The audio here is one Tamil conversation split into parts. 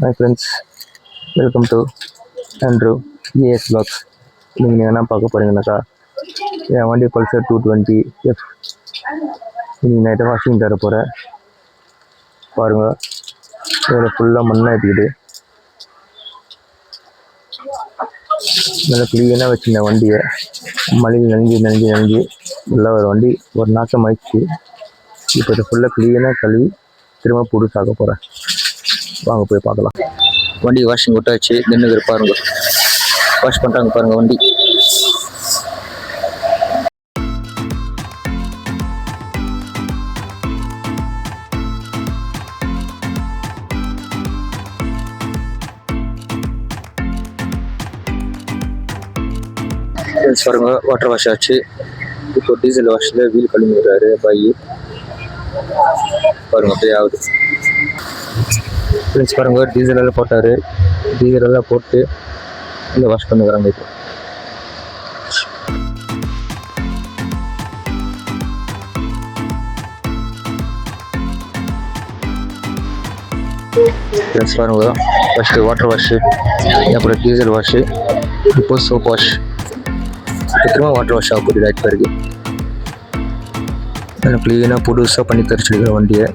Hi friends, welcome to Andrew ES Vlogs. நீங்கள் என்ன பார்க்க போகிறீங்கன்னாக்கா என் வண்டி பல்சர் 220F இன்னைக்கு நைட்டு வாஷிங் தர போகிறேன். பாருங்கள், இதில் ஃபுல்லாக மண்ணாக இருக்குது. நல்லா க்ளீனாக வச்சுருந்தேன் வண்டியை. மழையில் நனைஞ்சு நல்லா ஒரு வண்டி ஒரு நாட்டம் ஆயிடுச்சு. இப்போ இதை ஃபுல்லாக க்ளீனாக கழுவி திரும்ப புதுசாக போகிறேன். வாங்க போய் பார்க்கலாம். வண்டி வாஷிங் விட்டாச்சு. நின்று பாருங்க, வாஷ் பண்ணுறாங்க பாருங்கள் வண்டி. பாருங்க, வாட்டர் வாஷ் ஆச்சு. இப்போ டீசல் வாஷில் வீல் கழுவி விடுறாரு பாய். பாருங்க அப்படியே ஆகுது. ஃப்ரெண்ட்ஸ் பாருங்க, டீசல் எல்லாம் போட்டார். டீசல் எல்லாம் போட்டு இல்லை வாஷ் பண்ணுறாங்க. இப்போ ஃப்ரெண்ட்ஸ் பாருங்க, ஃபஸ்ட்டு வாட்டர் வாஷு, அப்புறம் டீசல் வாஷு, இப்போ சோப் வாஷ், திரும்ப வாட்டர் வாஷ் ஆக போகுது. ரைட் பிறகு க்ளீனாக புதுசாக பண்ணி தரிச்சிருக்கிற வண்டியை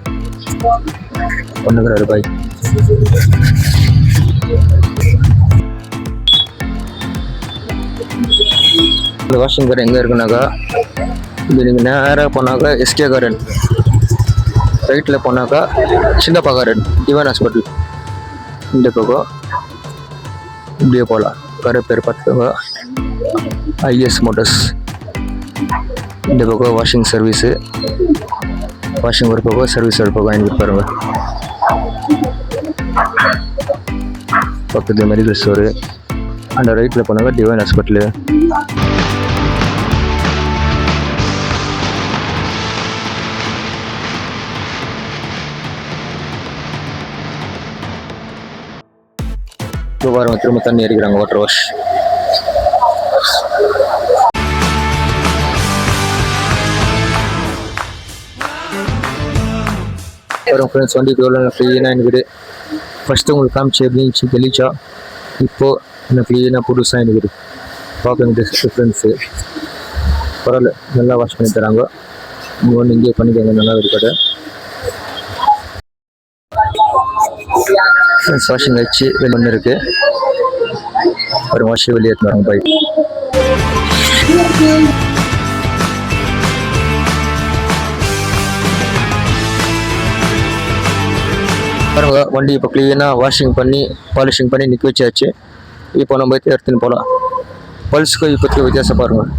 பண்ணுறாரு பாய். இந்த வாஷிங் கார்டு எங்கே இருக்குனாக்கா, இது நீங்கள் நேராக போனாக்கா எஸ்கே கார்டன், ரைட்டில் போனாக்கா சின்னப்பா கார்டன், டிவைன் ஹாஸ்பிட்டல். இந்த பக்கம் இப்படியே போகலாம். கடை பேர் பார்த்துக்கோங்க, ஐஎஸ் மோட்டர்ஸ். இந்த பக்கம் வாஷிங் சர்வீஸு, வாஷிங் ஒரு பக்கம், சர்வீஸ் ஒரு பக்கம் வாங்கி பாருங்க. பக்கத்து மெடிக்கல் ஸ்டோரு. அந்த ரைட்டில் போனாங்க டிவைன் ஹாஸ்பிட்டலு. இப்போ பாருங்க, திரும்ப தண்ணி அடிக்கிறாங்க, வாட்டர் வாஷ். வரும் ஃப்ரெண்ட்ஸ், வண்டிக்கு எவ்வளோ க்ளீனாக இருக்குது. ஃபஸ்ட்டு உங்களுக்கு காமிச்சு எப்படி இருந்துச்சு தெளிச்சா, இப்போது இன்னும் க்ளீனாக புதுசாக இருக்குது. பார்க்க டிஃப்ரென்ஸு பரவாயில்ல, நல்லா வாஷ் பண்ணி தராங்க. நீங்கள் ஒன்று இங்கேயே பண்ணிக்கோங்க, நல்லா இருக்காது. ஃப்ரெண்ட்ஸ் வாஷிங் வச்சு வெளியே ஒன்று இருக்குது. ஒரு வாஷி வெளியே எடுத்துறாங்க பைக். பாருங்க, வண்டி இப்போ க்ளீனாக வாஷிங் பண்ணி பாலிஷிங் பண்ணி நிற்க வச்சாச்சு. இப்போ நம்ம எடுத்துன்னு போகலாம். பல்ஸுக்கும் இப்போதைக்கு வித்தியாசம் பாருங்கள்.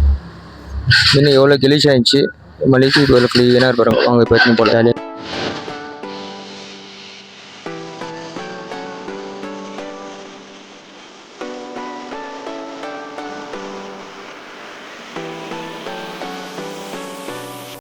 இன்னும் எவ்வளோ கெலிஷ் ஆயிடுச்சு மணிக்கு, இது எவ்வளோ க்ளீனாக இருப்பாருங்க. அவங்க இப்போ எடுத்துன்னு போகலாம்.